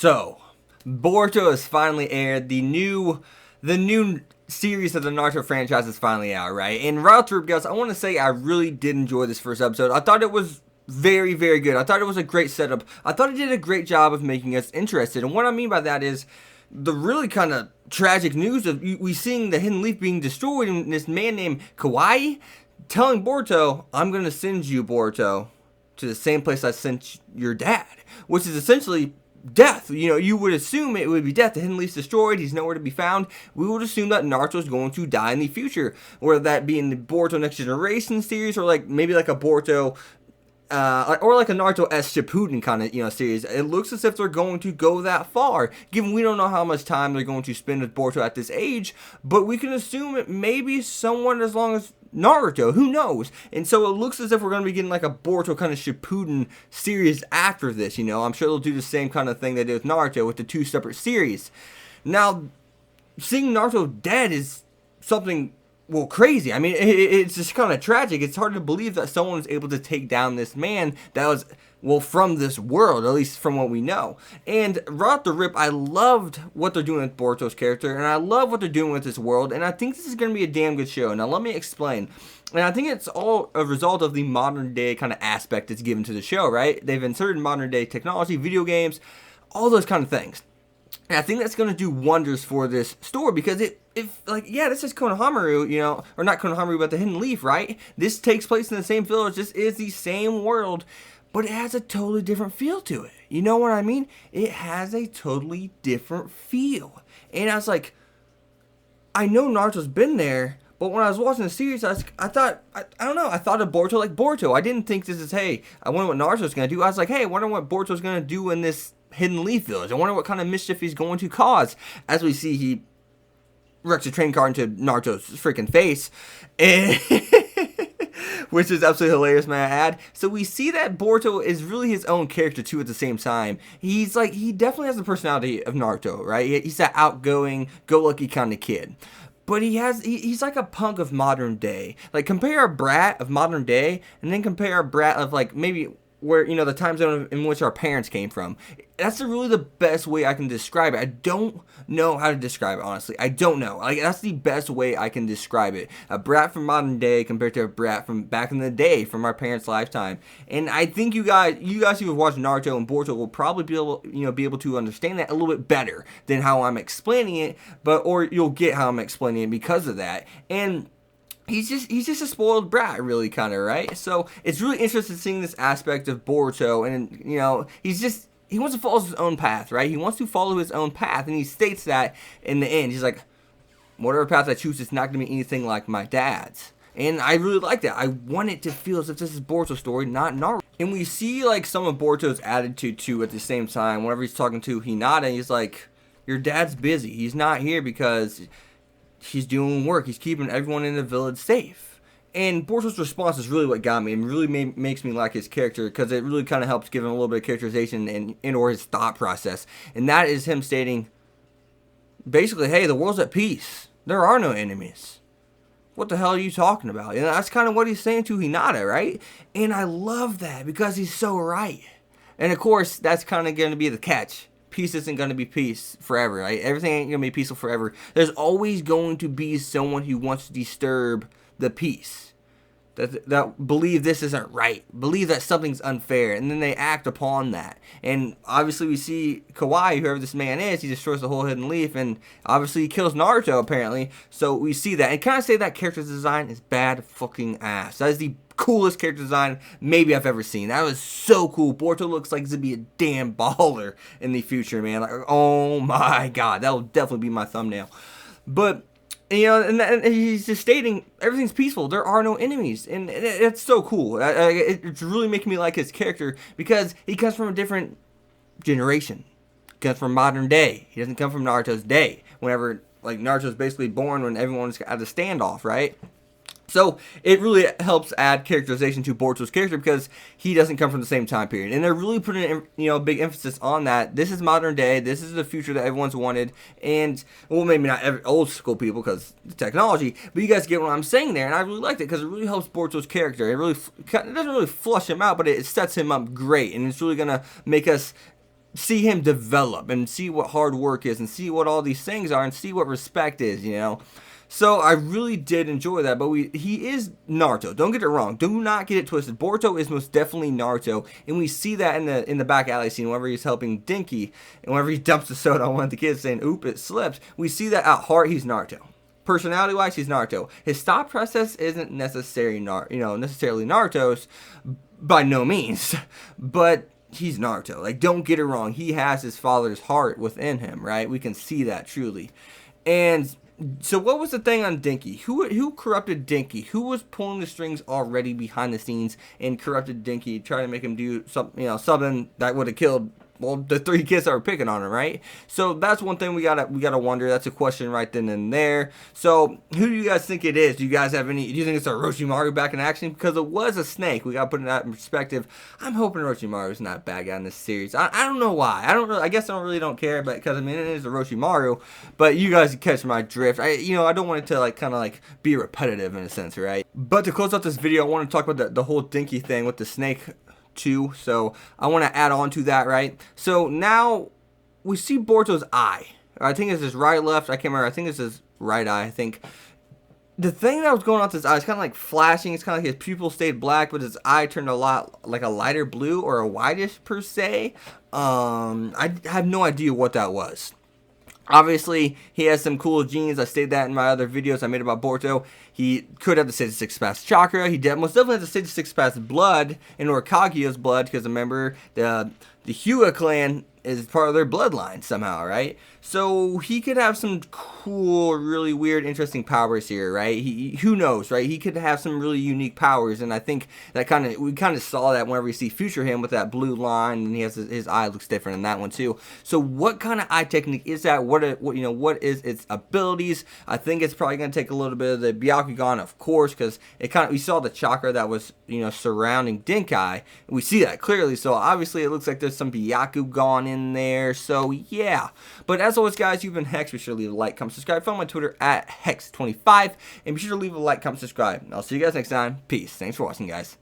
So, Boruto has finally aired. The new series of the Naruto franchise is finally out, right? And right off the rip, guys, I want to say I really did enjoy this first episode. I thought it was very, very good. I thought it was a great setup. I thought it did a great job of making us interested. And what I mean by that is the really kind of tragic news of we seeing the Hidden Leaf being destroyed, and this man named Kawaii telling Boruto, "I'm gonna send you, Boruto, to the same place I sent your dad," which is essentially death. You know, you would assume it would be death. The Hidden Leaf's destroyed. He's nowhere to be found. We would assume that Naruto's going to die in the future, whether that be in the Boruto Next Generation series or like maybe like a Boruto. Or like a Naruto S Shippuden kind of, series. It looks as if they're going to go that far, given we don't know how much time they're going to spend with Boruto at this age, but we can assume it may be someone as long as Naruto, who knows? And so it looks as if we're going to be getting like a Boruto kind of Shippuden series after this, I'm sure they'll do the same kind of thing they did with Naruto with the two separate series. Now, seeing Naruto dead is something, well, crazy. I mean, it's just kind of tragic. It's hard to believe that someone was able to take down this man that was, well, from this world, at least from what we know. And right off the rip, I loved what they're doing with Boruto's character, and I love what they're doing with this world, and I think this is going to be a damn good show. Now, let me explain. And I think it's all a result of the modern day kind of aspect that's given to the show, right? They've inserted modern day technology, video games, all those kind of things. And I think that's going to do wonders for this story because this is Konohamaru, or not Konohamaru, but the Hidden Leaf, right? This takes place in the same village. This is the same world, but it has a totally different feel to it. You know what I mean? It has a totally different feel. And I was like, I know Naruto's been there, but when I was watching the series, I thought of Boruto like Boruto. I didn't think this is, hey, I wonder what Naruto's going to do. I was like, hey, I wonder what Boruto's going to do in this Hidden Leaf village. I wonder what kind of mischief he's going to cause. As we see, he wrecks a train car into Naruto's freaking face, and which is absolutely hilarious, may I add. So we see that Boruto is really his own character too at the same time. He definitely has the personality of Naruto, right? He's that outgoing, go-lucky kind of kid. But he's like a punk of modern day. Like, compare a brat of modern day, and then compare a brat of like maybe where, the time zone in which our parents came from. That's really the best way I can describe it. I don't know how to describe it, honestly. I don't know. Like, that's the best way I can describe it. A brat from modern day compared to a brat from back in the day, from our parents' lifetime. And I think you guys who have watched Naruto and Boruto will probably be able to understand that a little bit better than how I'm explaining it, or you'll get how I'm explaining it because of that. And He's just a spoiled brat, really, kind of, right? So it's really interesting seeing this aspect of Boruto, and he wants to follow his own path, right? He wants to follow his own path, and he states that in the end. He's like, whatever path I choose, it's not going to be anything like my dad's. And I really like that. I want it to feel as if this is Boruto's story, not Naruto. And we see like some of Boruto's attitude too at the same time. Whenever he's talking to Hinata, he's like, your dad's busy. He's not here because he's doing work. He's keeping everyone in the village safe. And Boruto's response is really what got me and really makes me like his character, because it really kind of helps give him a little bit of characterization and or his thought process. And that is him stating, basically, hey, the world's at peace. There are no enemies. What the hell are you talking about? And that's kind of what he's saying to Hinata, right? And I love that because he's so right. And of course, that's kind of going to be the catch. Peace isn't going to be peace forever, right? Everything ain't going to be peaceful forever. There's always going to be someone who wants to disturb the peace. That believe this isn't right. Believe that something's unfair. And then they act upon that. And obviously we see Kawaii, whoever this man is, he destroys the whole Hidden Leaf. And obviously he kills Naruto, apparently. So we see that. And can I say that character design is bad fucking ass. That is the coolest character design maybe I've ever seen. That was so cool. Boruto looks like he's gonna be a damn baller in the future, man. Like, oh my god, that will definitely be my thumbnail. But and he's just stating everything's peaceful. There are no enemies, and it's so cool. It's really making me like his character because he comes from a different generation. He comes from modern day. He doesn't come from Naruto's day. Whenever like Naruto's basically born when everyone's at the standoff, right? So it really helps add characterization to Boruto's character because he doesn't come from the same time period, and they're really putting a big emphasis on that. This is modern day. This is the future that everyone's wanted, and well, maybe not every old school people because the technology, but you guys get what I'm saying there, and I really liked it because it really helps Boruto's character. It doesn't really flush him out, but it sets him up great, and it's really gonna make us see him develop and see what hard work is and see what all these things are and see what respect is, you know. So I really did enjoy that, but he is Naruto. Don't get it wrong. Do not get it twisted. Boruto is most definitely Naruto, and we see that in the back alley scene whenever he's helping Dinky, and whenever he dumps the soda on one of the kids saying, "Oop, it slipped." We see that at heart he's Naruto. Personality-wise, he's Naruto. His thought process isn't necessarily Naruto's, by no means, but he's Naruto. Like, don't get it wrong. He has his father's heart within him, right? We can see that truly. And so what was the thing on Dinky? Who corrupted Dinky? Who was pulling the strings already behind the scenes and corrupted Dinky, trying to make him do something that would have killed, well, the 3 kids that were picking on him, right? So that's one thing we gotta wonder. That's a question right then and there. So who do you guys think it is? Do you guys have any? Do you think it's Orochimaru back in action? Because it was a snake. We gotta put that in perspective. I'm hoping Orochimaru's not a bad guy in this series. I don't know why. I guess I really don't care, but because I mean it is Orochimaru. But you guys catch my drift. I don't want it to kind of be repetitive in a sense, right? But to close out this video, I want to talk about the whole Dinky thing with the snake too, so I want to add on to that, right? So now we see Boruto's eye. I think it's his right, left, I can't remember. I think it's his right eye. I think the thing that was going on with his eye is kind of flashing. It's kind of his pupil stayed black, but his eye turned a lot like a lighter blue or a whitish per se. I have no idea what that was. Obviously, he has some cool genes. I stated that in my other videos I made about Boruto. He could have the stage 6 past chakra. He most definitely has the stage 6 past blood in Kaguya's blood, because remember, the Hyuga clan is part of their bloodline somehow, right? So he could have some cool, really weird, interesting powers here, right? Who knows, right? He could have some really unique powers, and I think that we kind of saw that whenever we see future him with that blue line, and he has his eye looks different in that one too. So what kind of eye technique is that? What is its abilities? I think it's probably going to take a little bit of the Byakugan, of course, because we saw the chakra that was surrounding Denkai. We see that clearly, so obviously it looks like there's some Byakugan in there. So yeah, but as always, guys, you've been Hex. Be sure to leave a like, comment, subscribe. Follow my Twitter at Hex25, and be sure to leave a like, comment, subscribe. I'll see you guys next time. Peace. Thanks for watching, guys.